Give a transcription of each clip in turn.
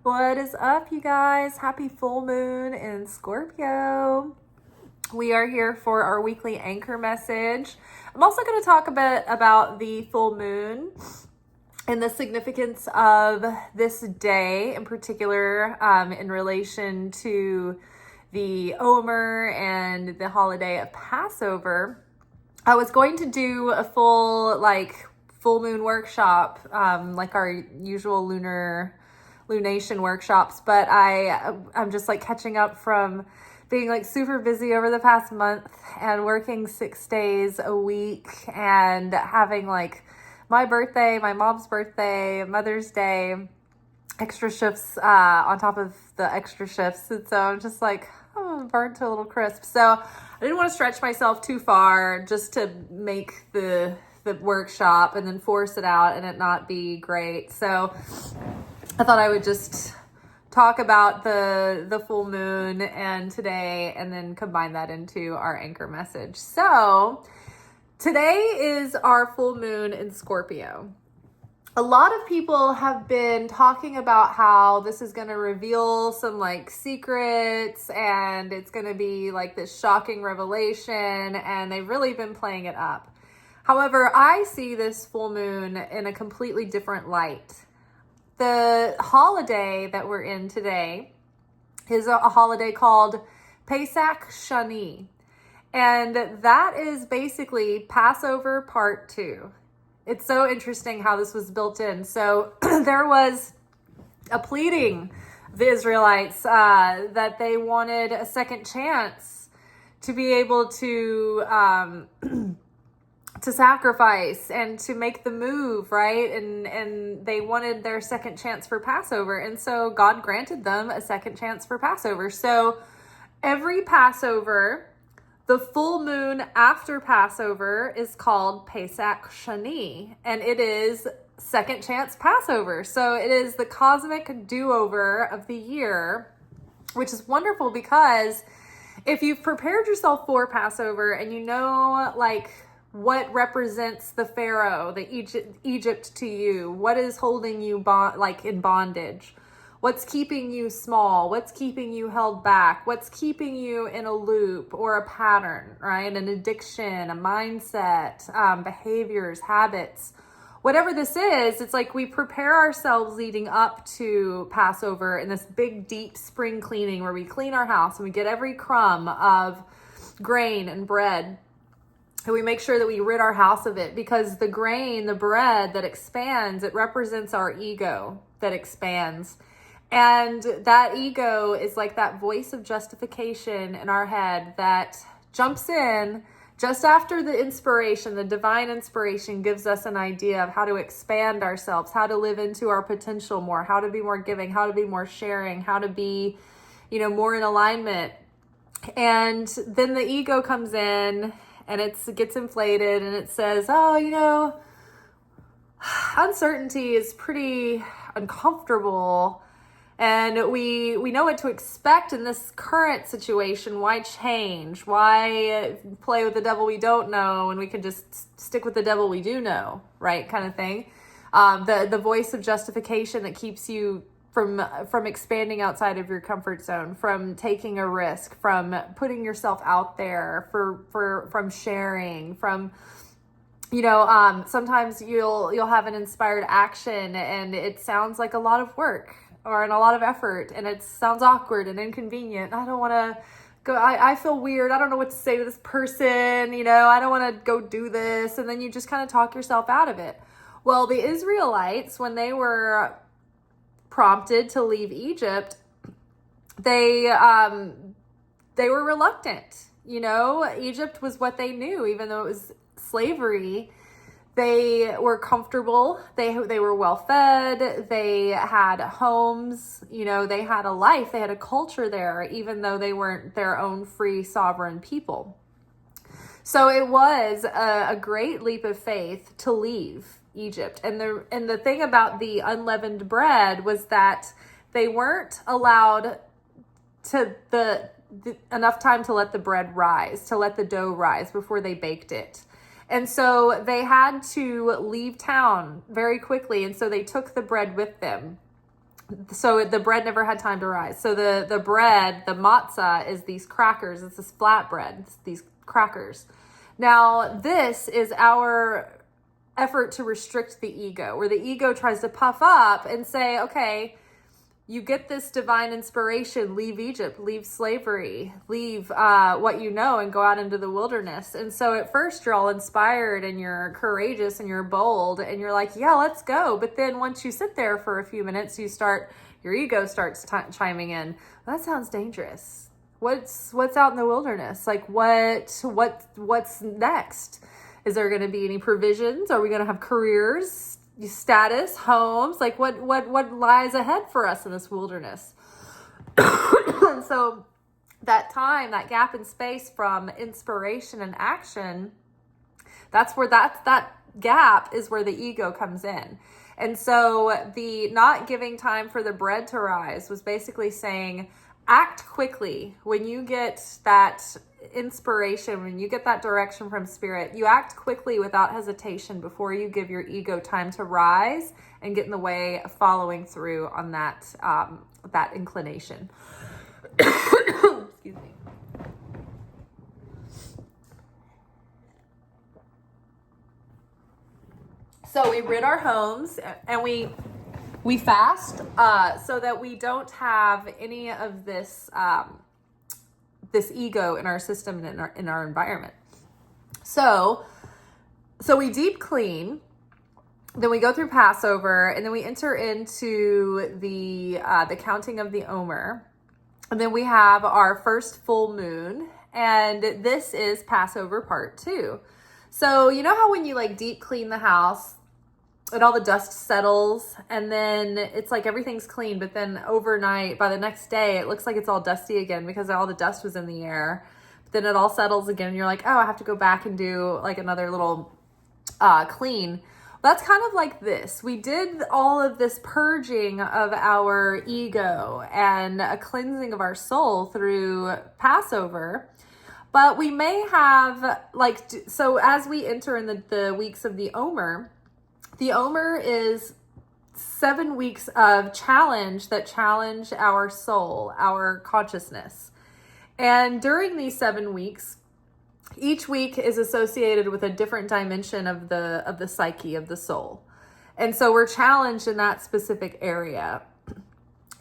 What is up, you guys? Happy full moon in Scorpio. We are here for our weekly anchor message. I'm also going to talk a bit about the full moon and the significance of this day in particular in relation to the Omer and the holiday of Passover. I was going to do a full moon workshop, like our usual lunation workshops, but I'm just catching up from being super busy over the past month and working 6 days a week and having my birthday, my mom's birthday, Mother's Day, extra shifts on top of the extra shifts. And so I'm just I'm burnt to a little crisp. So I didn't want to stretch myself too far just to make the workshop and then force it out and it not be great. So I thought I would just talk about the full moon and today and then combine that into our anchor message. So today is our full moon in Scorpio. A lot of people have been talking about how this is going to reveal some secrets and it's going to be this shocking revelation, and they've really been playing it up. However, I see this full moon in a completely different light. The holiday that we're in today is a holiday called Pesach Sheni. And that is basically Passover part 2. It's so interesting how this was built in. So there was a pleading of the Israelites that they wanted a second chance to be able to sacrifice and to make the move, right? And they wanted their second chance for Passover. And so God granted them a second chance for Passover. So every Passover, the full moon after Passover is called Pesach Sheni, and it is second chance Passover. So it is the cosmic do-over of the year, which is wonderful because if you've prepared yourself for Passover and you know what represents the Pharaoh, the Egypt to you, what is holding you in bondage, what's keeping you small, what's keeping you held back, what's keeping you in a loop or a pattern, right? An addiction, a mindset, behaviors, habits, whatever this is, it's we prepare ourselves leading up to Passover in this big, deep spring cleaning where we clean our house and we get every crumb of grain and bread. And we make sure that we rid our house of it, because the grain, the bread that expands, it represents our ego that expands. And that ego is that voice of justification in our head that jumps in just after the inspiration, the divine inspiration gives us an idea of how to expand ourselves, how to live into our potential more, how to be more giving, how to be more sharing, how to be, more in alignment. And then the ego comes in and it gets inflated and it says, uncertainty is pretty uncomfortable. And we know what to expect in this current situation. Why change? Why play with the devil we don't know when we can just stick with the devil we do know, right? Kind of thing. The voice of justification that keeps you from expanding outside of your comfort zone, from taking a risk, from putting yourself out there, from sharing, from sometimes you'll have an inspired action and it sounds like a lot of work or a lot of effort, and it sounds awkward and inconvenient. I don't want to go. I feel weird. I don't know what to say to this person. I don't want to go do this. And then you just kind of talk yourself out of it. Well, the Israelites, when they were prompted to leave Egypt, they were reluctant. Egypt was what they knew, even though it was slavery. They were comfortable. They were well fed. They had homes. They had a life. They had a culture there, even though they weren't their own free sovereign people. So it was a great leap of faith to leave Egypt. And the thing about the unleavened bread was that they weren't allowed to enough time to let the bread rise, to let the dough rise before they baked it. And so they had to leave town very quickly. And so they took the bread with them. So the bread never had time to rise. So the bread, the matzah, is these crackers. It's this flat bread. It's these crackers. Now, this is our effort to restrict the ego, where the ego tries to puff up and say, okay, you get this divine inspiration, leave Egypt, leave slavery, leave what you know and go out into the wilderness. And so at first you're all inspired and you're courageous and you're bold and you're like, yeah, let's go. But then once you sit there for a few minutes, your ego starts chiming in. Well, that sounds dangerous. What's out in the wilderness? Like what's next? Is there going to be any provisions? Are we going to have careers, status, homes? Like what lies ahead for us in this wilderness? And so that time, that gap in space from inspiration and action, that gap is where the ego comes in. And so the not giving time for the bread to rise was basically saying, act quickly when you get that inspiration, when you get that direction from spirit. You act quickly without hesitation before you give your ego time to rise and get in the way of following through on that inclination. Excuse me. So we rid our homes and we fast so that we don't have any of this this ego in our system and in our environment. So we deep clean, then we go through Passover, and then we enter into the counting of the Omer, and then we have our first full moon, and this is Passover part 2. So you know how when you like deep clean the house and all the dust settles and then it's like everything's clean, but then overnight, by the next day, it looks like it's all dusty again because all the dust was in the air. But then it all settles again and you're like, oh, I have to go back and do like another little clean. That's kind of like this. We did all of this purging of our ego and a cleansing of our soul through Passover. But we may have so as we enter in the weeks of the Omer is 7 weeks of challenge that challenge our soul, our consciousness. And during these 7 weeks, each week is associated with a different dimension of the psyche, of the soul. And so we're challenged in that specific area.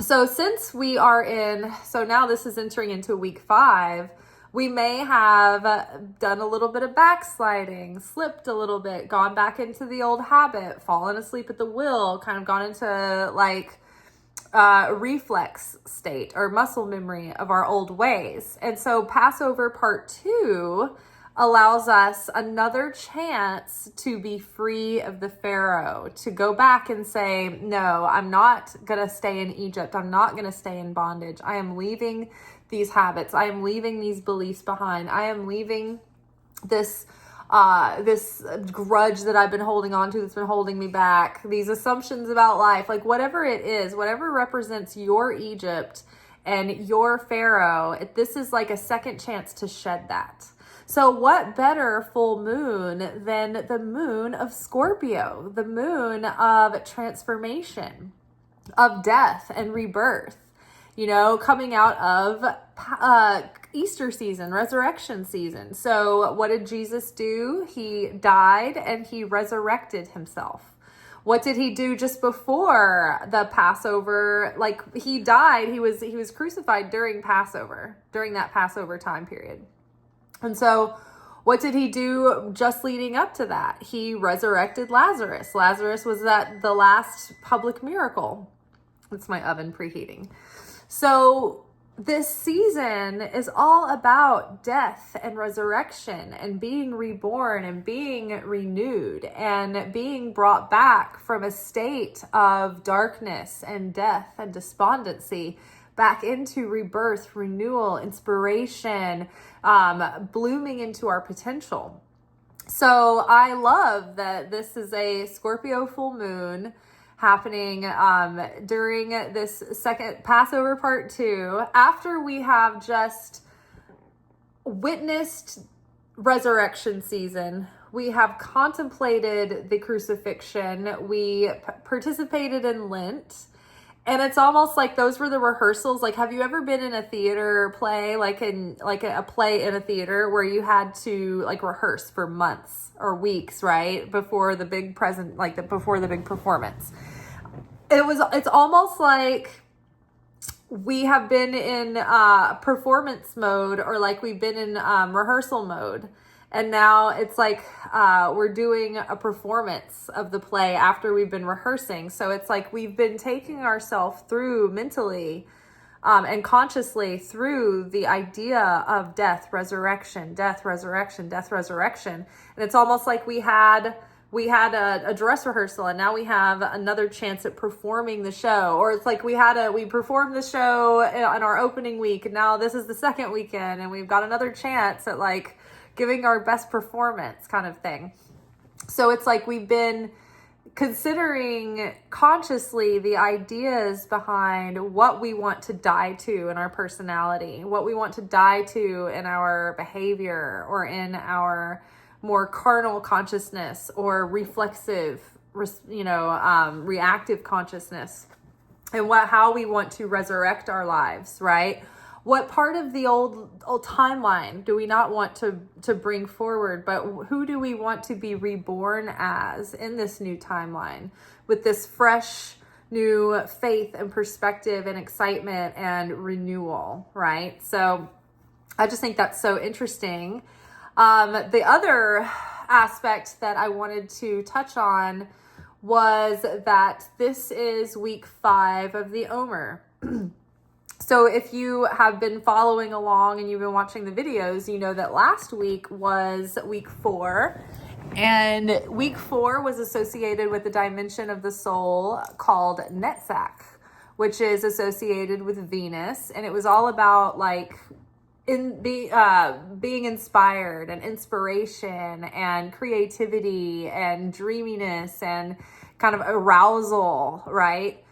So since we are now this is entering into week 5, we may have done a little bit of backsliding, slipped a little bit, gone back into the old habit, fallen asleep at the wheel, kind of gone into like reflex state or muscle memory of our old ways. And so Passover part 2 allows us another chance to be free of the Pharaoh, to go back and say, no, I'm not going to stay in Egypt. I'm not going to stay in bondage. I am leaving these habits. I am leaving these beliefs behind. I am leaving this grudge that I've been holding on to that's been holding me back, these assumptions about life, like whatever it is, whatever represents your Egypt and your Pharaoh, this is like a second chance to shed that. So what better full moon than the moon of Scorpio, the moon of transformation, of death and rebirth, coming out of Easter season, resurrection season. So what did Jesus do? He died and he resurrected himself. What did he do just before the Passover? Like he died, he was crucified during Passover, during that Passover time period. And so what did he do just leading up to that? He resurrected Lazarus. Lazarus was the last public miracle. It's my oven preheating. So this season is all about death and resurrection and being reborn and being renewed and being brought back from a state of darkness and death and despondency back into rebirth, renewal, inspiration, blooming into our potential. So I love that this is a Scorpio full moon happening during this second Passover part 2, after we have just witnessed resurrection season. We have contemplated the crucifixion. We participated in Lent. And it's almost like those were the rehearsals. Like, have you ever been in a theater play, like a play in a theater where you had to like rehearse for months or weeks, right? Before the big before the big performance. It's almost like we have been in performance mode, or like we've been in rehearsal mode. And now it's like we're doing a performance of the play after we've been rehearsing. So it's like we've been taking ourselves through mentally and consciously through the idea of death, resurrection, death, resurrection, death, resurrection. And it's almost like we had a dress rehearsal, and now we have another chance at performing the show. Or it's like we performed the show on our opening week, and now this is the second weekend, and we've got another chance at like giving our best performance kind of thing. So it's like we've been considering consciously the ideas behind what we want to die to in our personality, what we want to die to in our behavior, or in our more carnal consciousness, or reflexive, reactive consciousness, and how we want to resurrect our lives, right? What part of the old timeline do we not want to bring forward, but who do we want to be reborn as in this new timeline with this fresh new faith and perspective and excitement and renewal, right? So I just think that's so interesting. The other aspect that I wanted to touch on was that this is week 5 of the Omer. So if you have been following along and you've been watching the videos, you know that last week was week 4. And week 4 was associated with the dimension of the soul called Netzach, which is associated with Venus. And it was all about like being inspired and inspiration and creativity and dreaminess and kind of arousal, right?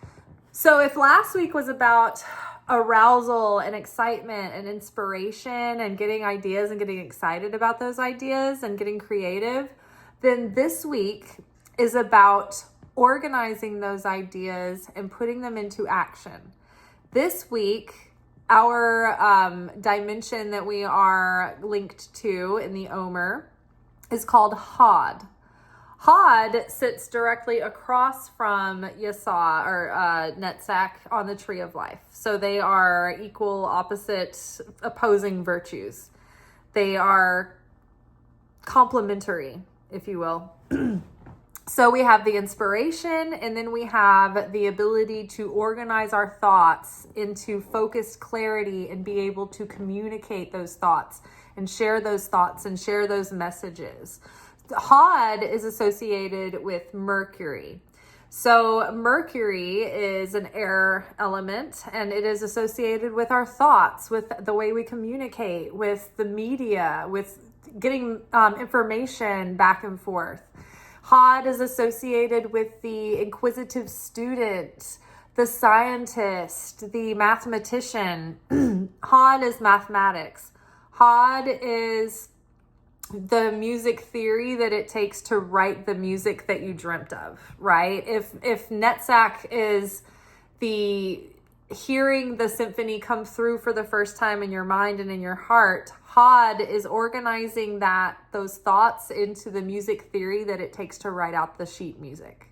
So if last week was about arousal and excitement and inspiration and getting ideas and getting excited about those ideas and getting creative, then this week is about organizing those ideas and putting them into action. This week, our dimension that we are linked to in the Omer is called Hod. Hod sits directly across from Yasa, or Netzach, on the tree of life. So they are equal, opposite, opposing virtues. They are complementary, if you will. So we have the inspiration, and then we have the ability to organize our thoughts into focused clarity and be able to communicate those thoughts and share those messages. Hod is associated with Mercury. So Mercury is an air element, and it is associated with our thoughts, with the way we communicate, with the media, with getting information back and forth. Hod is associated with the inquisitive student, the scientist, the mathematician. Hod is mathematics. Hod is the music theory that it takes to write the music that you dreamt of, right? If Netzach is the hearing the symphony come through for the first time in your mind and in your heart, Hod is organizing those thoughts into the music theory that it takes to write out the sheet music.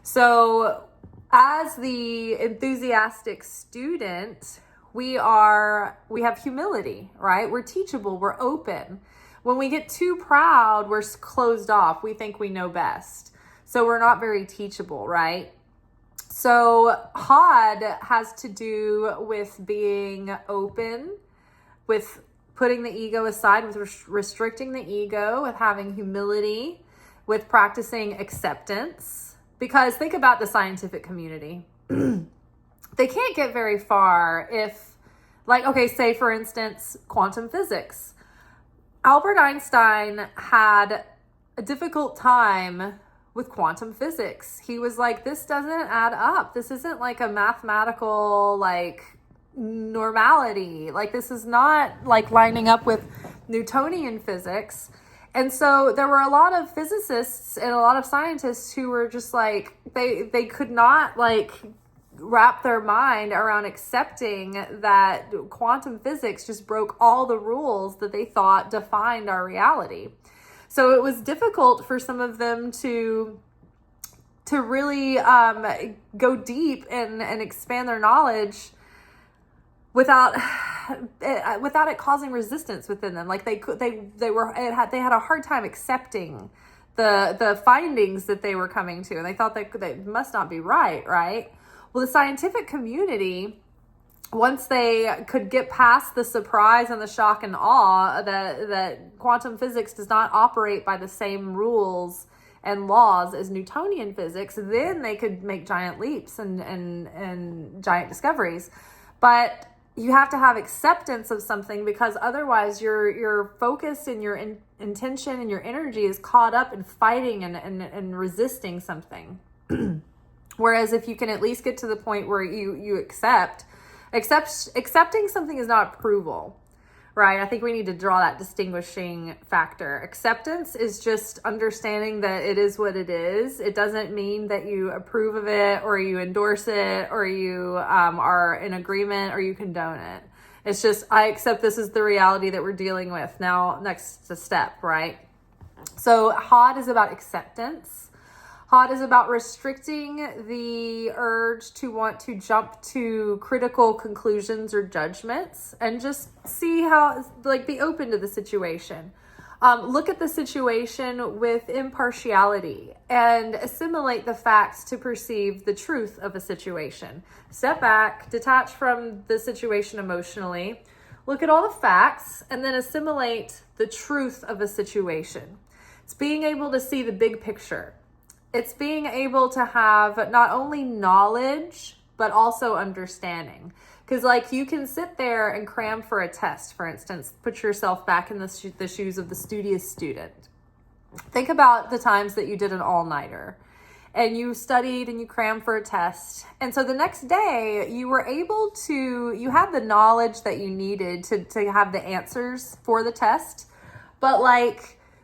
So as the enthusiastic student, we have humility, right? We're teachable, we're open. When we get too proud, we're closed off. We think we know best. So we're not very teachable, right? So Hod has to do with being open, with putting the ego aside, with restricting the ego, with having humility, with practicing acceptance. Because think about the scientific community. They can't get very far if, like, okay, say for instance, quantum physics. Albert Einstein had a difficult time with quantum physics. He was like, this doesn't add up. This isn't like a mathematical, like, normality. Like, this is not like lining up with Newtonian physics. And so there were a lot of physicists and a lot of scientists who were just like, they could not like wrap their mind around accepting that quantum physics just broke all the rules that they thought defined our reality. So it was difficult for some of them to really go deep and expand their knowledge without it causing resistance within them. Like they had a hard time accepting the findings that they were coming to, and they thought they must not be right. Well, the scientific community, once they could get past the surprise and the shock and awe that quantum physics does not operate by the same rules and laws as Newtonian physics, then they could make giant leaps and giant discoveries. But you have to have acceptance of something, because otherwise your focus and your intention and your energy is caught up in fighting and resisting something. Whereas if you can at least get to the point where you accepting something is not approval, right? I think we need to draw that distinguishing factor. Acceptance is just understanding that it is what it is. It doesn't mean that you approve of it or you endorse it or you are in agreement or you condone it. It's just, I accept this is the reality that we're dealing with. Now, next step, right? So HOD is about acceptance. HOD is about restricting the urge to want to jump to critical conclusions or judgments and just see how, be open to the situation. Look at the situation with impartiality and assimilate the facts to perceive the truth of a situation. Step back, detach from the situation emotionally, look at all the facts, and then assimilate the truth of a situation. It's being able to see the big picture. It's being able to have not only knowledge, but also understanding. Because you can sit there and cram for a test, for instance. Put yourself back in the shoes of the studious student. Think about the times that you did an all-nighter and you studied and you crammed for a test. And so the next day you had the knowledge that you needed to have the answers for the test, but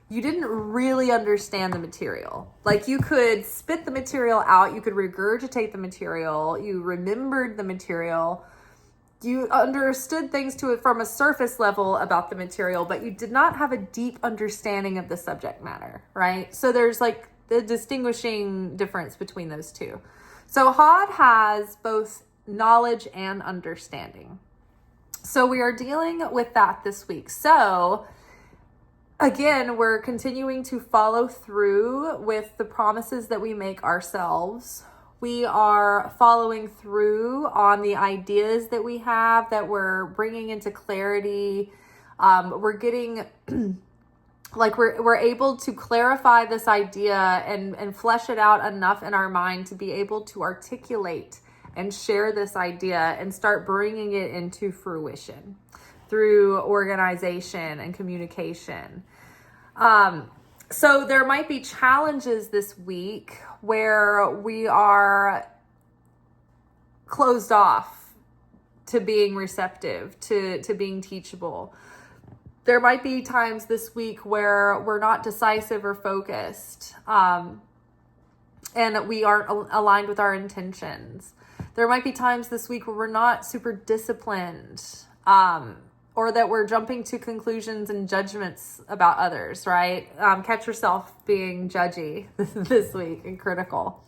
you didn't really understand the material. You could spit the material out, you could regurgitate the material, you remembered the material, you understood things from a surface level about the material, but you did not have a deep understanding of the subject matter, right? So there's the distinguishing difference between those two. So HOD has both knowledge and understanding. So we are dealing with that this week. So again, we're continuing to follow through with the promises that we make ourselves. We are following through on the ideas that we have that we're bringing into clarity. We're getting, we're able to clarify this idea and flesh it out enough in our mind to be able to articulate and share this idea and start bringing it into fruition through organization and communication. So there might be challenges this week where we are closed off to being receptive, to being teachable. There might be times this week where we're not decisive or focused, and we aren't aligned with our intentions. There might be times this week where we're not super disciplined, or that we're jumping to conclusions and judgments about others, right? Catch yourself being judgy this week and critical.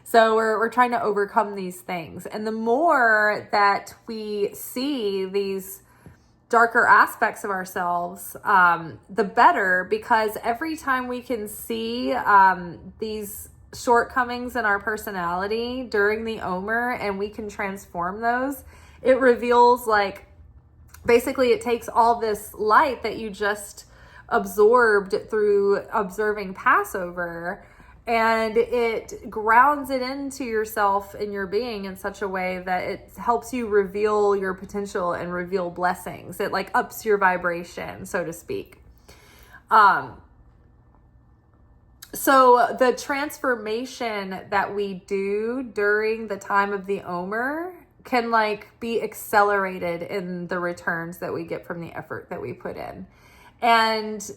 So we're trying to overcome these things. And the more that we see these darker aspects of ourselves, the better, because every time we can see these shortcomings in our personality during the Omer and we can transform those, it reveals basically, it takes all this light that you just absorbed through observing Passover, and it grounds it into yourself and your being in such a way that it helps you reveal your potential and reveal blessings. It ups your vibration, so to speak. So the transformation that we do during the time of the Omer can be accelerated in the returns that we get from the effort that we put in. And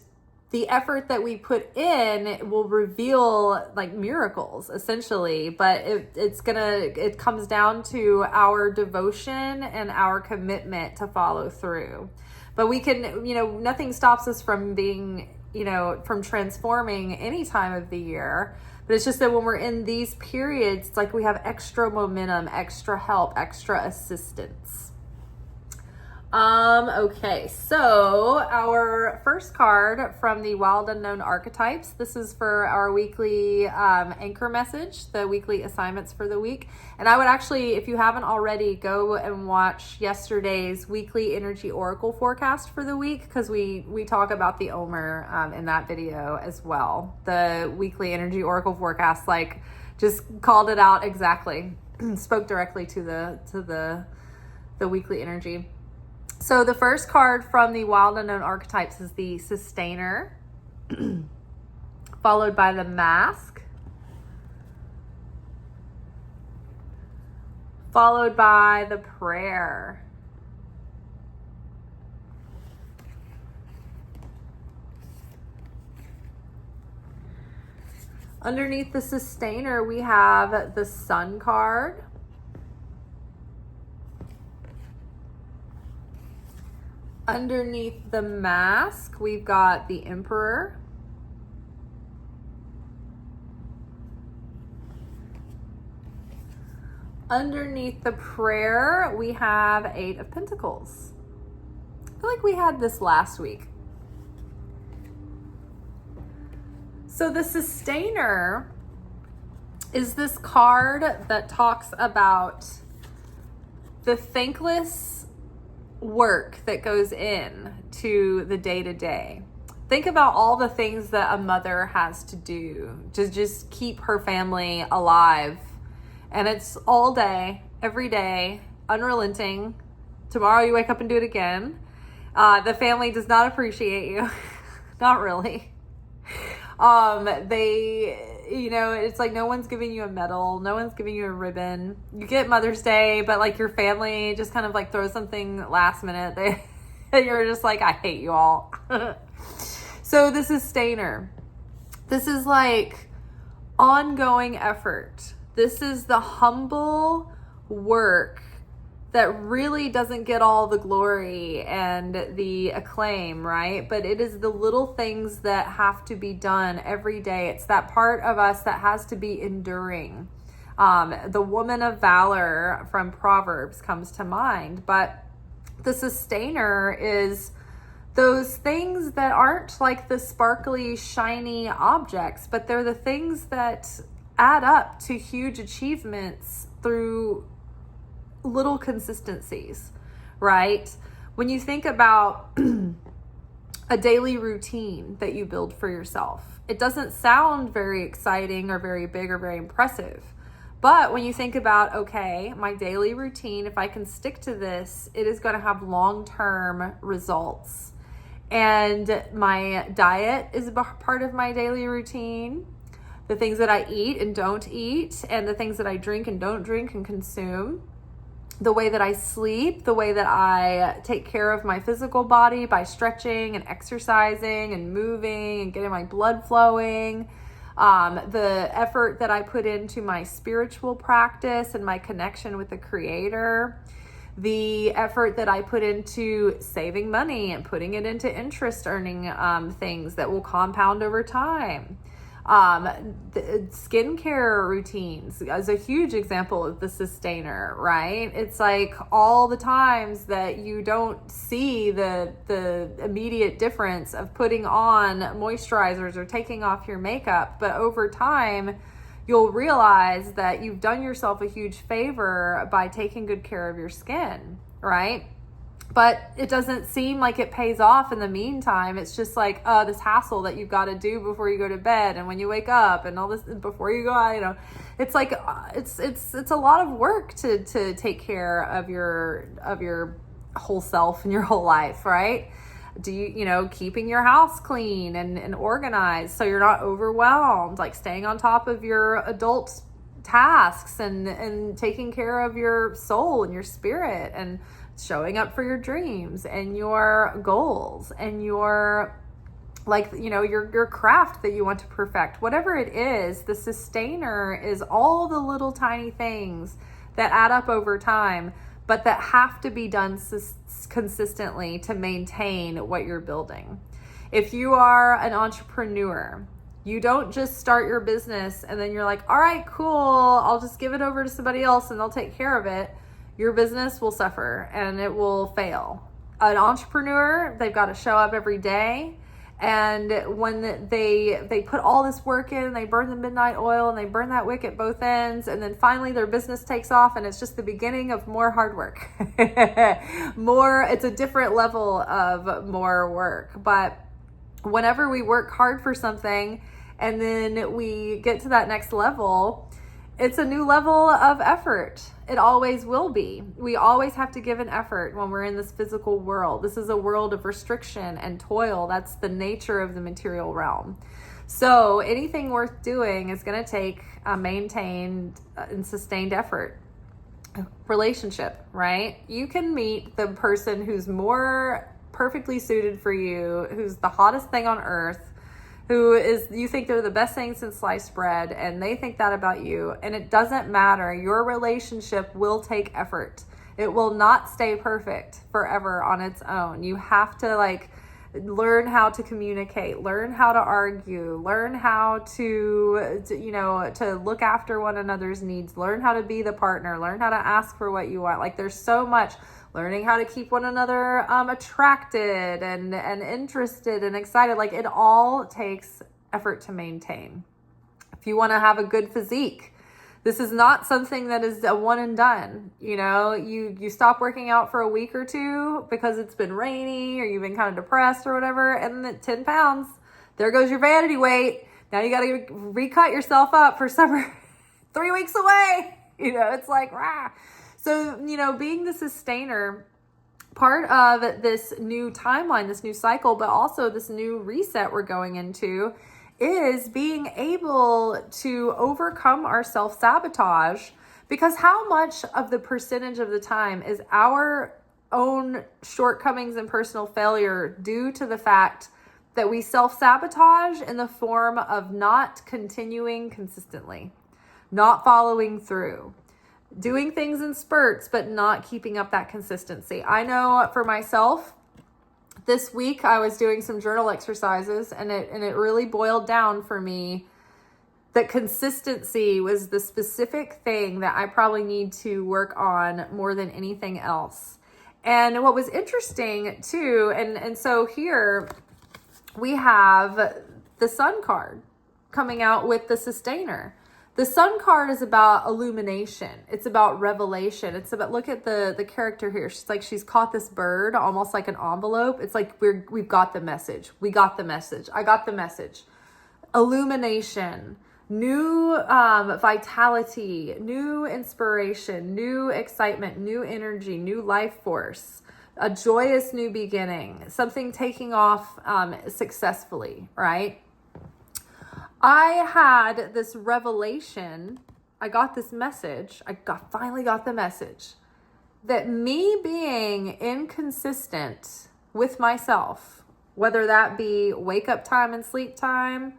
the effort that we put in will reveal like miracles essentially, but it comes down to our devotion and our commitment to follow through. But we can, nothing stops us from being, from transforming any time of the year. But it's just that when we're in these periods, it's like we have extra momentum, extra help, extra assistance. Okay, so our first card from the Wild Unknown Archetypes. This is for our weekly anchor message, the weekly assignments for the week. And I would actually, if you haven't already, go and watch yesterday's weekly energy oracle forecast for the week, because we talk about the Omer in that video as well. The weekly energy oracle forecast, like, just called it out exactly, spoke directly to the weekly energy. So the first card from the Wild Unknown Archetypes is the Sustainer, followed by the Mask, followed by the Prayer, underneath the Sustainer we have the Sun card, underneath the Mask, we've got the Emperor. Underneath the Prayer, we have 8 of Pentacles. I feel like we had this last week. So the Sustainer is this card that talks about the thankless work that goes in to the day-to-day. Think about all the things that a mother has to do to just keep her family alive. And it's all day, every day, unrelenting. Tomorrow you wake up and do it again. The family does not appreciate you. Not really. It's like no one's giving you a medal, no one's giving you a ribbon. You get Mother's Day, but like your family just kind of like throws something last minute. You're just like, I hate you all. So the Sustainer, this is like ongoing effort. This is the humble work that really doesn't get all the glory and the acclaim, right? But it is the little things that have to be done every day. It's that part of us that has to be enduring. The woman of valor from Proverbs comes to mind, but the Sustainer is those things that aren't like the sparkly, shiny objects, but they're the things that add up to huge achievements through little consistencies, right? When you think about a daily routine that you build for yourself, it doesn't sound very exciting or very big or very impressive. But when you think about, okay, my daily routine, if I can stick to this, it is going to have long-term results. And my diet is a part of my daily routine. The things that I eat and don't eat, and the things that I drink and don't drink and consume. The way that I sleep, the way that I take care of my physical body by stretching and exercising and moving and getting my blood flowing. The effort that I put into my spiritual practice and my connection with the Creator. The effort that I put into saving money and putting it into interest earning things that will compound over time. The skincare routines is a huge example of the Sustainer, right? It's like all the times that you don't see the immediate difference of putting on moisturizers or taking off your makeup, but over time you'll realize that you've done yourself a huge favor by taking good care of your skin, right? But it doesn't seem like it pays off in the meantime. It's just like, this hassle that you've got to do before you go to bed and when you wake up and all this before you go out, it's like, it's a lot of work to take care of your whole self and your whole life, right? Do you, keeping your house clean and organized so you're not overwhelmed, like staying on top of your adult tasks and taking care of your soul and your spirit and showing up for your dreams and your goals and your like, your craft that you want to perfect, whatever it is. The sustainer is all the little tiny things that add up over time, but that have to be done consistently to maintain what you're building. If you are an entrepreneur, you don't just start your business and then you're like, all right, cool, I'll just give it over to somebody else and they'll take care of it. Your business will suffer and it will fail. An entrepreneur, they've got to show up every day. And when they put all this work in, they burn the midnight oil and they burn that wick at both ends, and then finally their business takes off, and it's just the beginning of more hard work. It's a different level of more work. But whenever we work hard for something and then we get to that next level, it's a new level of effort. It always will be. We always have to give an effort when we're in this physical world. This is a world of restriction and toil. That's the nature of the material realm. So anything worth doing is going to take a maintained and sustained effort. Relationship, right? You can meet the person who's more perfectly suited for you, who's the hottest thing on earth, you think they're the best thing since sliced bread, and they think that about you, and it doesn't matter. Your relationship will take effort. It will not stay perfect forever on its own. You have to learn how to communicate, learn how to argue, learn how to look after one another's needs, learn how to be the partner, learn how to ask for what you want. There's so much. Learning how to keep one another attracted and interested and excited. It all takes effort to maintain. If you want to have a good physique, this is not something that is a one and done. You stop working out for a week or two because it's been rainy or you've been kind of depressed or whatever, and then 10 pounds, there goes your vanity weight. Now you got to recut yourself up for summer. 3 weeks away. It's like, rah. So, being the sustainer, part of this new timeline, this new cycle, but also this new reset we're going into, is being able to overcome our self-sabotage. Because how much of the percentage of the time is our own shortcomings and personal failure due to the fact that we self-sabotage in the form of not continuing consistently, not following through, doing things in spurts, but not keeping up that consistency. I know for myself, this week I was doing some journal exercises, and it really boiled down for me that consistency was the specific thing that I probably need to work on more than anything else. And what was interesting too, and so here we have the Sun card coming out with the sustainer. The Sun card is about illumination. It's about revelation. It's about, look at the character here. She's caught this bird almost like an envelope. It's like we've got the message. We got the message. I got the message. Illumination, new vitality, new inspiration, new excitement, new energy, new life force, a joyous new beginning, something taking off successfully, right? I had this revelation. I got this message. Finally got the message that me being inconsistent with myself, whether that be wake up time and sleep time,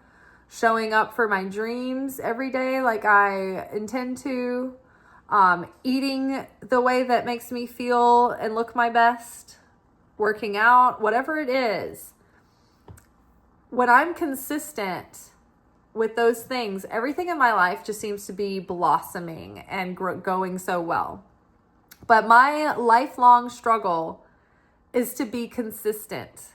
showing up for my dreams every day like I intend to, eating the way that makes me feel and look my best, working out, whatever it is, when I'm consistent with those things, everything in my life just seems to be blossoming and going so well. But my lifelong struggle is to be consistent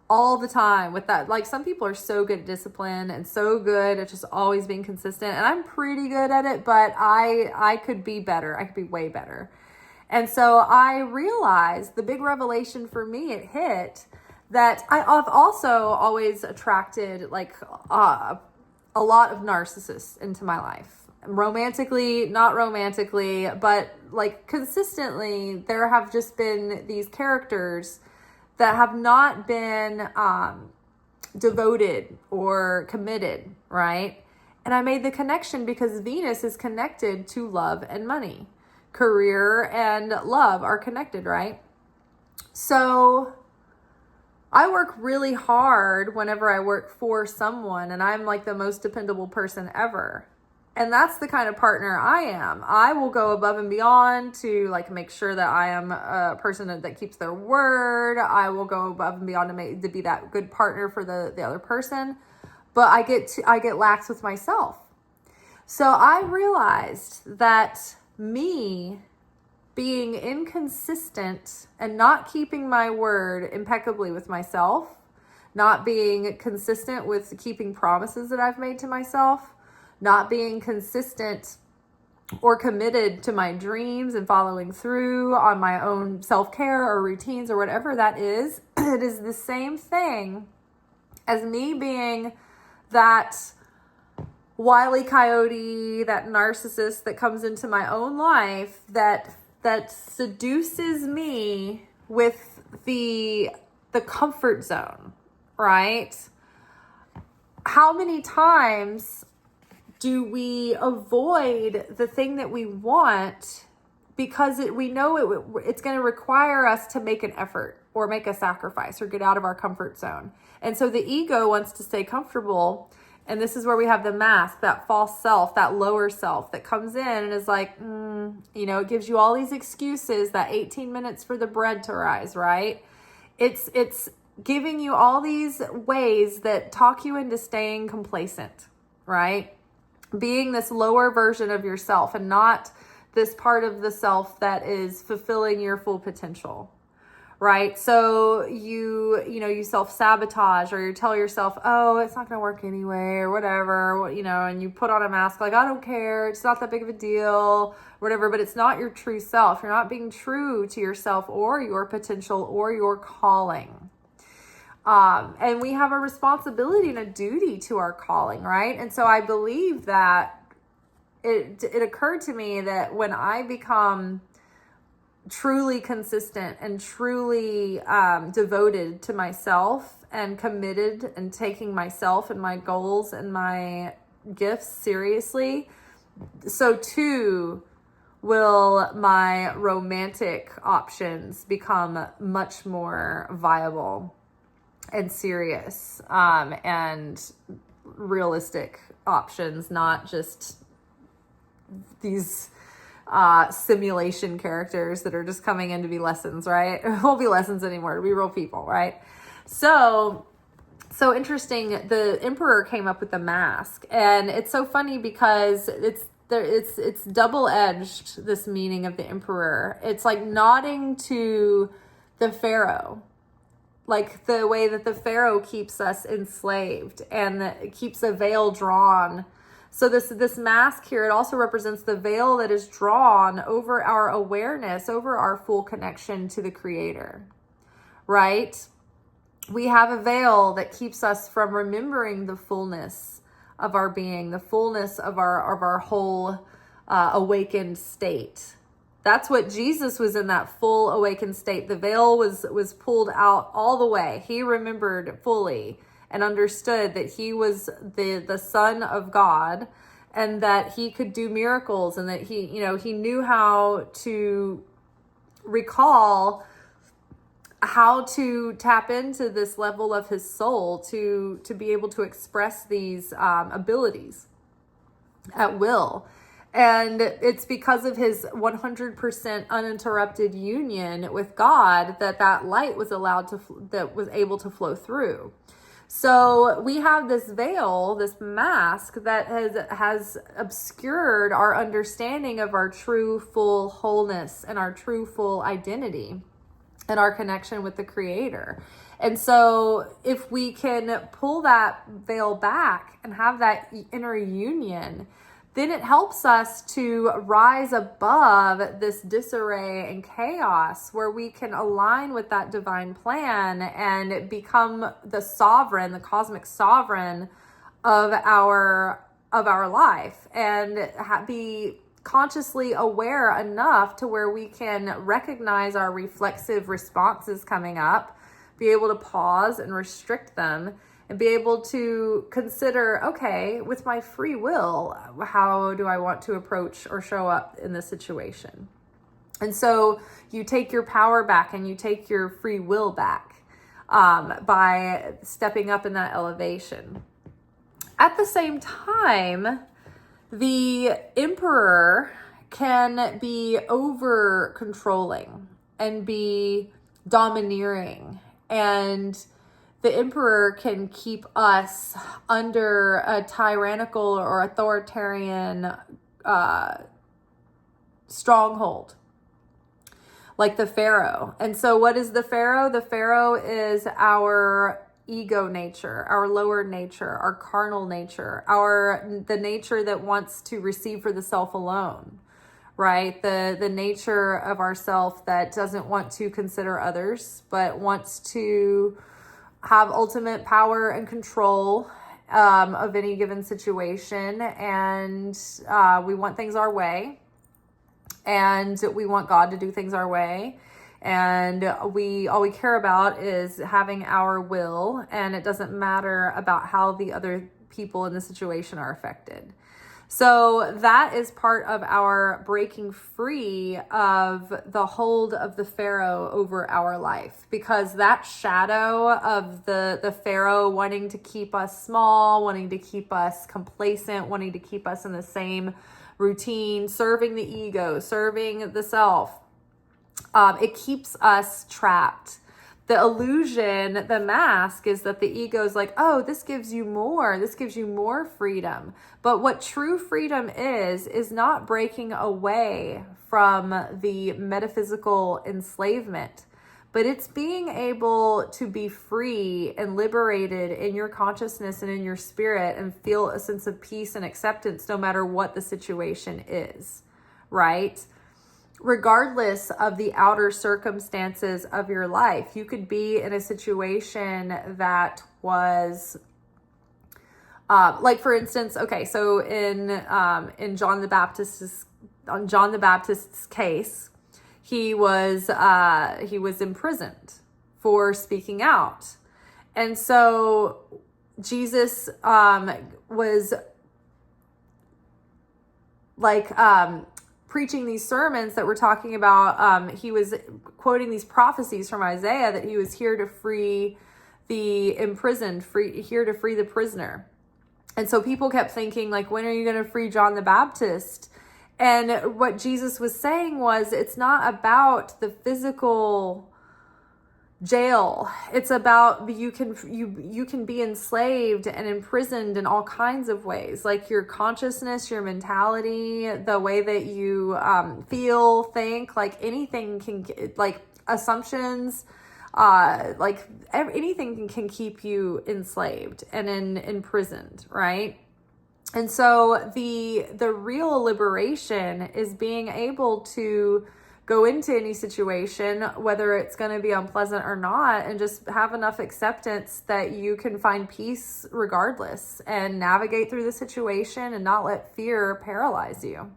all the time with that. Some people are so good at discipline and so good at just always being consistent, and I'm pretty good at it, but I could be better. I could be way better. And so I realized the big revelation for me, it hit that I've also always attracted a lot of narcissists into my life. Romantically, not romantically, but consistently, there have just been these characters that have not been devoted or committed, right? And I made the connection because Venus is connected to love and money. Career and love are connected, right? So I work really hard whenever I work for someone, and I'm like the most dependable person ever. And that's the kind of partner I am. I will go above and beyond to like make sure that I am a person that keeps their word. I will go above and beyond to be that good partner for the other person. But I get lax with myself. So I realized that me being inconsistent and not keeping my word impeccably with myself, not being consistent with keeping promises that I've made to myself, not being consistent or committed to my dreams and following through on my own self-care or routines or whatever that is, it is the same thing as me being that wily coyote, that narcissist that comes into my own life that seduces me with the comfort zone, right? How many times do we avoid the thing that we want because we know it's going to require us to make an effort or make a sacrifice or get out of our comfort zone? And so the ego wants to stay comfortable. And this is where we have the mask, that false self, that lower self that comes in and is like, it gives you all these excuses, that 18 minutes for the bread to rise, right? It's giving you all these ways that talk you into staying complacent, right? Being this lower version of yourself and not this part of the self that is fulfilling your full potential. Right? So you self-sabotage, or you tell yourself, oh, it's not going to work anyway, or whatever, and you put on a mask like, I don't care, it's not that big of a deal, whatever, but it's not your true self. You're not being true to yourself or your potential or your calling. And we have a responsibility and a duty to our calling, right? And so I believe that it occurred to me that when I become truly consistent and truly devoted to myself and committed and taking myself and my goals and my gifts seriously, so too will my romantic options become much more viable and serious and realistic options, not just these simulation characters that are just coming in to be lessons, right? It won't be lessons anymore, to be real people, right? So interesting. The emperor came up with the mask, and it's so funny because it's double-edged, this meaning of the emperor. It's like nodding to the pharaoh, like the way that the pharaoh keeps us enslaved and keeps a veil drawn. So this mask here, it also represents the veil that is drawn over our awareness, over our full connection to the Creator, right? We have a veil that keeps us from remembering the fullness of our being, the fullness of our whole awakened state. That's what Jesus was in, that full awakened state. The veil was pulled out all the way. He remembered fully and understood that he was the Son of God, and that he could do miracles, and that he knew how to recall how to tap into this level of his soul to be able to express these abilities at will. And it's because of his 100% uninterrupted union with God that light was was able to flow through. So we have this veil, this mask that has obscured our understanding of our true full wholeness and our true full identity and our connection with the Creator. And so if we can pull that veil back and have that inner union, then it helps us to rise above this disarray and chaos, where we can align with that divine plan and become the sovereign, the cosmic sovereign of our life, and be consciously aware enough to where we can recognize our reflexive responses coming up, be able to pause and restrict them, and be able to consider, okay, with my free will, how do I want to approach or show up in this situation? And so you take your power back and you take your free will back. by stepping up in that elevation. At the same time, the emperor can be over controlling and be domineering, and the emperor can keep us under a tyrannical or authoritarian stronghold, like the Pharaoh. And so what is the Pharaoh? The Pharaoh is our ego nature, our lower nature, our carnal nature, the nature that wants to receive for the self alone, right? The nature of ourself that doesn't want to consider others, but wants to have ultimate power and control of any given situation. And we want things our way. And we want God to do things our way. And all we care about is having our will. And it doesn't matter about how the other people in the situation are affected. So that is part of our breaking free of the hold of the Pharaoh over our life, because that shadow of the Pharaoh wanting to keep us small, wanting to keep us complacent, wanting to keep us in the same routine, serving the ego, serving the self, it keeps us trapped. The illusion, the mask, is that the ego is like, oh, this gives you more freedom. But what true freedom is not breaking away from the metaphysical enslavement, but it's being able to be free and liberated in your consciousness and in your spirit and feel a sense of peace and acceptance no matter what the situation is, right? Regardless of the outer circumstances of your life. You could be in a situation that was like, for instance, okay, so in John the Baptist's case, he was imprisoned for speaking out. And so Jesus was like preaching these sermons that were talking about, he was quoting these prophecies from Isaiah that he was here to free the imprisoned, here to free the prisoner. And so people kept thinking, like, when are you going to free John the Baptist? And what Jesus was saying was, it's not about the physical jail. It's about you can be enslaved and imprisoned in all kinds of ways, like your consciousness, your mentality, the way that you feel, think, like anything can, like assumptions, like anything can keep you enslaved and imprisoned, right? And so the real liberation is being able to go into any situation, whether it's going to be unpleasant or not, and just have enough acceptance that you can find peace regardless and navigate through the situation and not let fear paralyze you.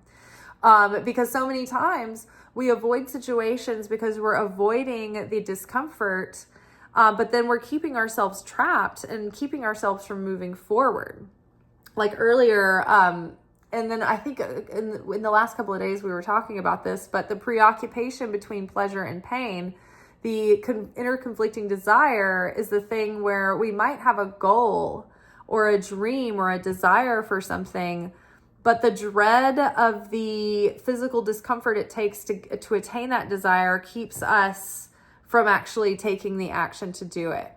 Because so many times we avoid situations because we're avoiding the discomfort, but then we're keeping ourselves trapped and keeping ourselves from moving forward. Like earlier, and then I think in the last couple of days we were talking about this, but the preoccupation between pleasure and pain, the inner conflicting desire is the thing where we might have a goal or a dream or a desire for something, but the dread of the physical discomfort it takes to attain that desire keeps us from actually taking the action to do it.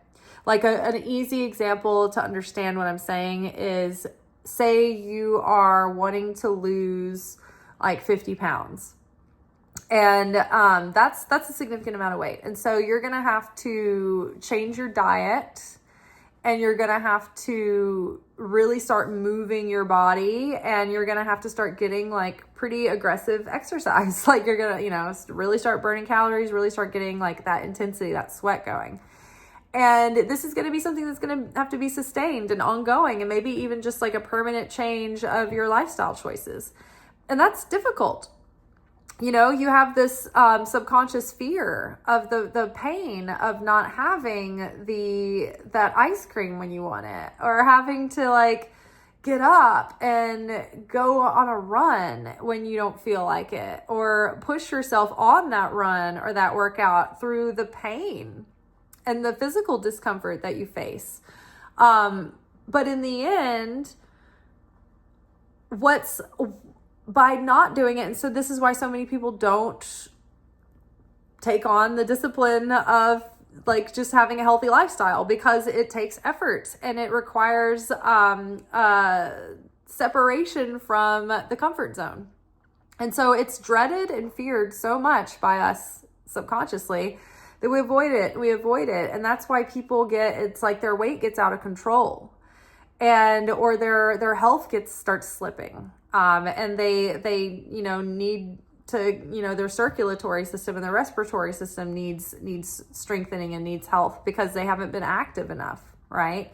Like an easy example to understand what I'm saying is, say you are wanting to lose like 50 pounds. And that's a significant amount of weight. And so you're going to have to change your diet, and you're going to have to really start moving your body, and you're going to have to start getting like pretty aggressive exercise. Like you're going to, really start burning calories, really start getting like that intensity, that sweat going. And this is going to be something that's going to have to be sustained and ongoing, and maybe even just like a permanent change of your lifestyle choices. And that's difficult. You have this subconscious fear of the pain of not having that ice cream when you want it, or having to like get up and go on a run when you don't feel like it, or push yourself on that run or that workout through the pain. and the physical discomfort that you face. But in the end, by not doing it, and so this is why so many people don't take on the discipline of like just having a healthy lifestyle, because it takes effort and it requires separation from the comfort zone. And so it's dreaded and feared so much by us subconsciously that we avoid it. And that's why people it's like their weight gets out of control, or their health starts slipping. And they need to, their circulatory system and their respiratory system needs strengthening and needs health, because they haven't been active enough, right?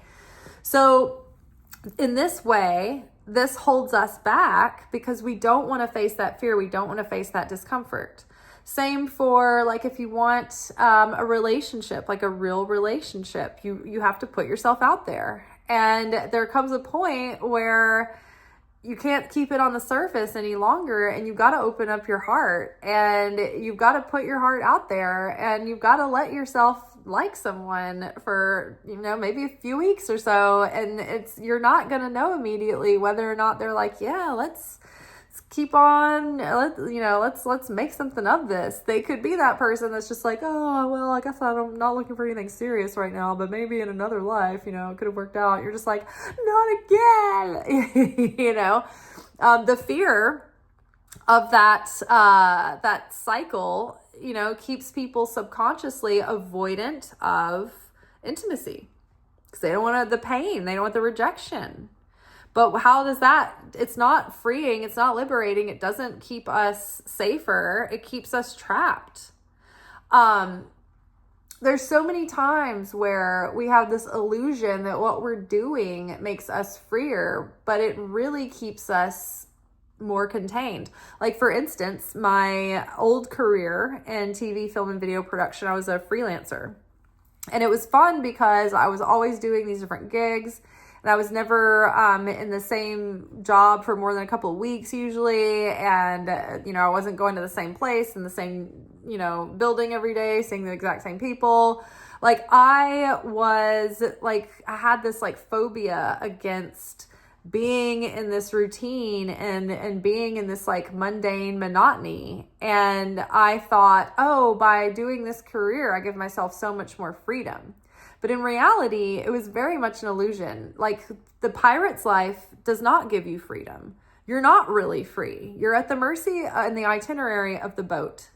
So in this way, this holds us back because we don't want to face that fear. We don't want to face that discomfort. Same for like if you want a relationship, like a real relationship, you have to put yourself out there. And there comes a point where you can't keep it on the surface any longer, and you've got to open up your heart, and you've got to put your heart out there, and you've got to let yourself like someone for, maybe a few weeks or so. And you're not going to know immediately whether or not they're like, yeah, let's keep on, let's make something of this. They could be that person that's just like, oh, well, I guess I'm not looking for anything serious right now, but maybe in another life, it could have worked out. You're just like, not again. The fear of that cycle, keeps people subconsciously avoidant of intimacy, because they don't want the pain. They don't want the rejection. But how does that, it's not freeing, it's not liberating, it doesn't keep us safer, it keeps us trapped. There's so many times where we have this illusion that what we're doing makes us freer, but it really keeps us more contained. Like for instance, my old career in TV, film, and video production, I was a freelancer. And it was fun because I was always doing these different gigs. And I was never in the same job for more than a couple of weeks usually. And, I wasn't going to the same place in the same, building every day, seeing the exact same people. Like I had this like phobia against being in this routine and being in this like mundane monotony. And I thought, oh, by doing this career, I give myself so much more freedom. But in reality, it was very much an illusion. Like the pirate's life does not give you freedom. You're not really free. You're at the mercy and the itinerary of the boat.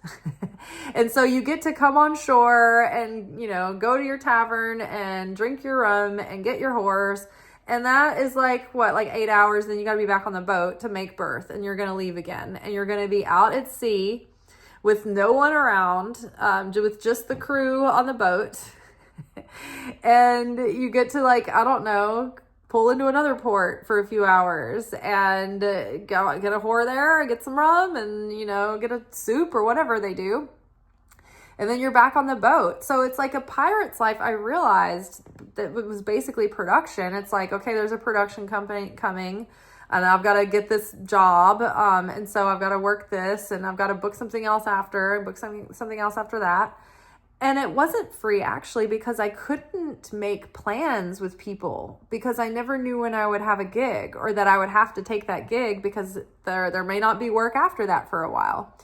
And so you get to come on shore and, go to your tavern and drink your rum and get your horse. And that is like 8 hours. Then you got to be back on the boat to make berth, and you're going to leave again. And you're going to be out at sea with no one around, with just the crew on the boat. And you get to pull into another port for a few hours and get a whore there, get some rum, and get a soup or whatever they do, and then you're back on the boat. So it's like a pirate's life. I realized that it was basically production. It's like, okay, there's a production company coming, and I've got to get this job, and so I've got to work this, and I've got to book something else after, and book something else after that. And it wasn't free actually, because I couldn't make plans with people, because I never knew when I would have a gig, or that I would have to take that gig because there may not be work after that for a while.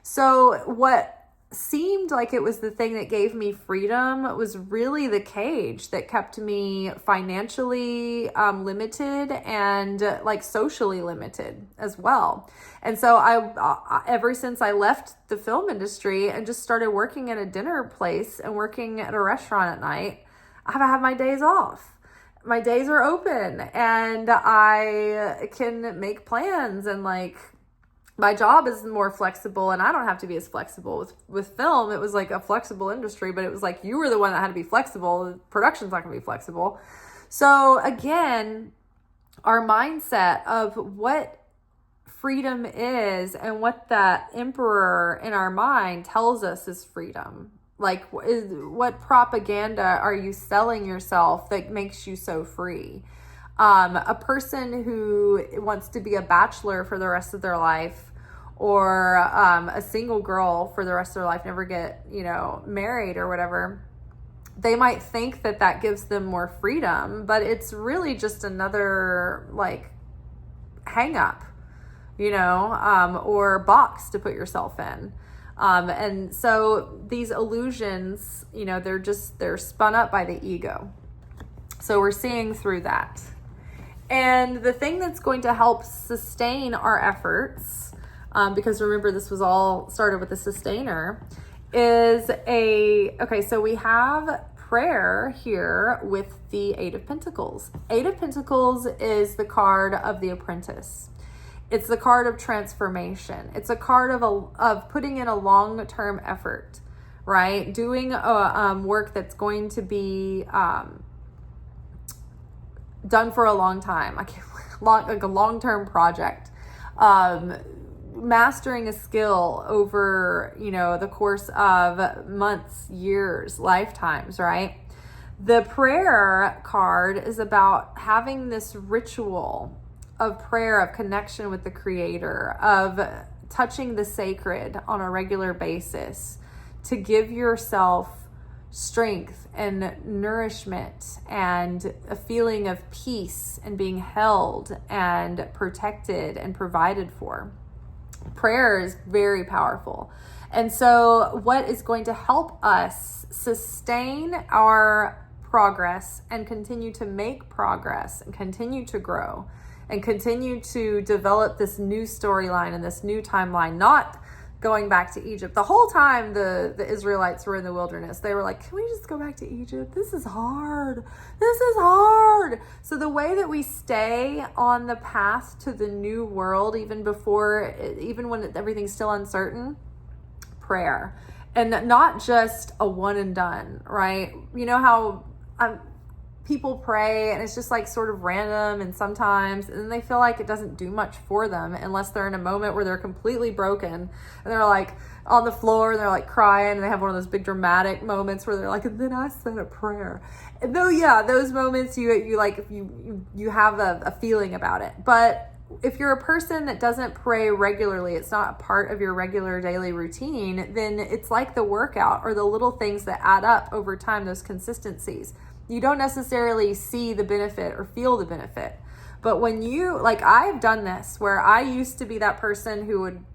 So what seemed like it was the thing that gave me freedom was really the cage that kept me financially limited and socially limited as well. And so I ever since I left the film industry and just started working at a dinner place and working at a restaurant at night, I have my days off. My days are open, and I can make plans, and my job is more flexible, and I don't have to be as flexible. With film, it was like a flexible industry, but it was like you were the one that had to be flexible. The production's not going to be flexible. So again, our mindset of what freedom is and what that emperor in our mind tells us is freedom. What propaganda are you selling yourself that makes you so free? A person who wants to be a bachelor for the rest of their life, or a single girl for the rest of their life, never get, married or whatever, they might think that that gives them more freedom, but it's really just another like hang up, or box to put yourself in. And so these illusions, they're spun up by the ego. So we're seeing through that. And the thing that's going to help sustain our efforts, because remember, this was all started with a sustainer, is so we have prayer here with the Eight of Pentacles. Eight of Pentacles is the card of the apprentice. It's the card of transformation. It's a card of putting in a long-term effort, right? Doing work that's going to be done for a long time, like a long-term project. Mastering a skill over, the course of months, years, lifetimes, right? The prayer card is about having this ritual of prayer, of connection with the Creator, of touching the sacred on a regular basis to give yourself strength and nourishment and a feeling of peace and being held and protected and provided for. Prayer is very powerful. And so what is going to help us sustain our progress and continue to make progress and continue to grow and continue to develop this new storyline and this new timeline, not going back to Egypt. The whole time the Israelites were in the wilderness, they were like, can we just go back to Egypt? This is hard. This is hard. So the way that we stay on the path to the new world, even when everything's still uncertain, prayer. And not just a one and done, right? You know how people pray and it's just like sort of random, and sometimes, and then they feel like it doesn't do much for them unless they're in a moment where they're completely broken and they're like on the floor and they're like crying and they have one of those big dramatic moments where they're like, and then I said a prayer. And though, yeah, those moments you have a feeling about it. But if you're a person that doesn't pray regularly, it's not a part of your regular daily routine, then it's like the workout or the little things that add up over time, those consistencies. You don't necessarily see the benefit or feel the benefit. But when I've done this where I used to be that person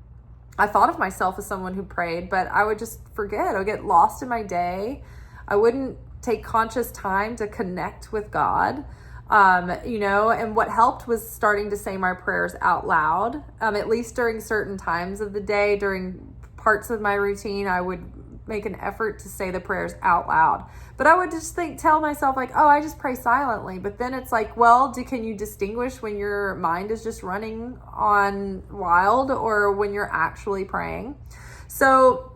I thought of myself as someone who prayed, but I would just forget. I would get lost in my day. I wouldn't take conscious time to connect with God. And what helped was starting to say my prayers out loud, at least during certain times of the day. During parts of my routine, I would make an effort to say the prayers out loud. But I would just tell myself like, oh, I just pray silently. But then it's like, well, can you distinguish when your mind is just running on wild or when you're actually praying? So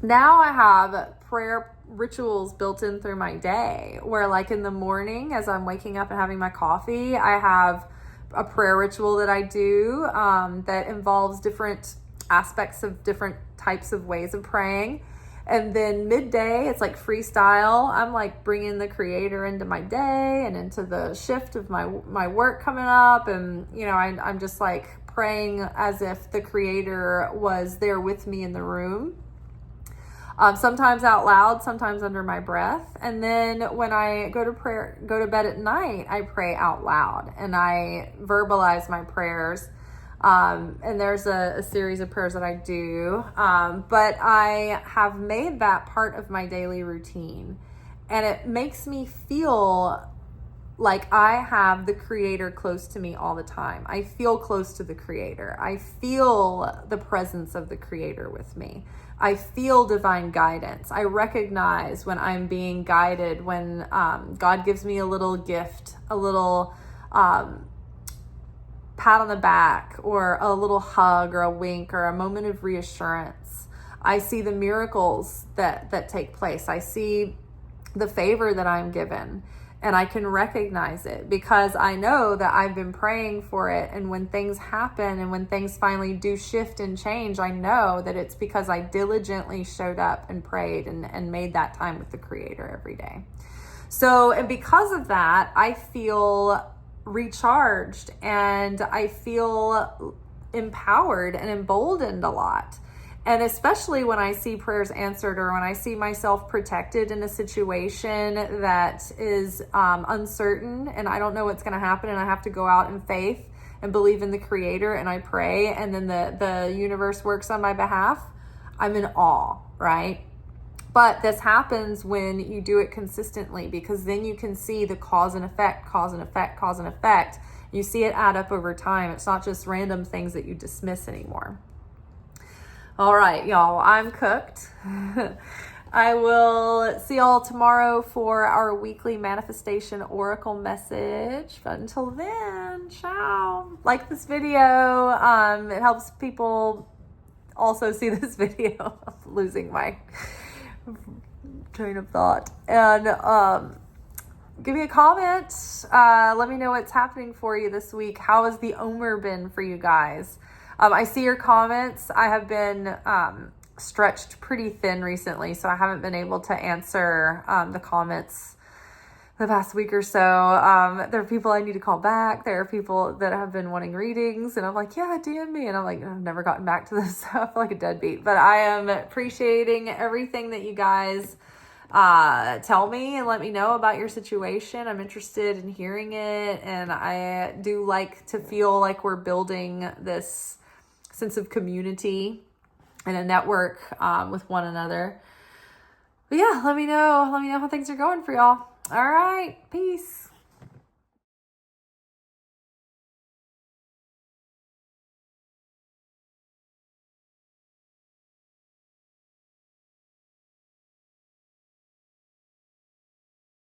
now I have prayer rituals built in through my day where, like, in the morning as I'm waking up and having my coffee, I have a prayer ritual that I do that involves different aspects of different types of ways of praying. And then midday, it's like freestyle. I'm like bringing the Creator into my day and into the shift of my work coming up. And, I'm just like praying as if the Creator was there with me in the room. Sometimes out loud, sometimes under my breath. And then when I go to bed at night, I pray out loud and I verbalize my prayers. And there's a series of prayers that I do. But I have made that part of my daily routine, and it makes me feel like I have the Creator close to me all the time. I feel close to the Creator. I feel the presence of the Creator with me. I feel divine guidance. I recognize when I'm being guided, when God gives me a little gift, a little pat on the back or a little hug or a wink or a moment of reassurance. I see the miracles that take place. I see the favor that I'm given, and I can recognize it because I know that I've been praying for it. And when things happen and when things finally do shift and change, I know that it's because I diligently showed up and prayed and made that time with the Creator every day. So, and because of that, I feel recharged and I feel empowered and emboldened a lot. And especially when I see prayers answered, or when I see myself protected in a situation that is uncertain and I don't know what's going to happen, and I have to go out in faith and believe in the Creator, and I pray, and then the universe works on my behalf, I'm in awe, right? But this happens when you do it consistently, because then you can see the cause and effect, cause and effect, cause and effect. You see it add up over time. It's not just random things that you dismiss anymore. All right, y'all, I'm cooked. I will see y'all tomorrow for our weekly manifestation oracle message. But until then, ciao. Like this video. It helps people also see this video. I'm losing my train of thought. And give me a comment. Let me know what's happening for you this week. How has the Omer been for you guys? I see your comments. I have been stretched pretty thin recently, so I haven't been able to answer the comments the past week or so. There are people I need to call back. There are people that have been wanting readings, and I'm like, yeah, DM me. And I'm like, I've never gotten back to this. I feel like a deadbeat. But I am appreciating everything that you guys tell me and let me know about your situation. I'm interested in hearing it, and I do like to feel like we're building this sense of community and a network with one another. But yeah, let me know how things are going for y'all. All right, peace.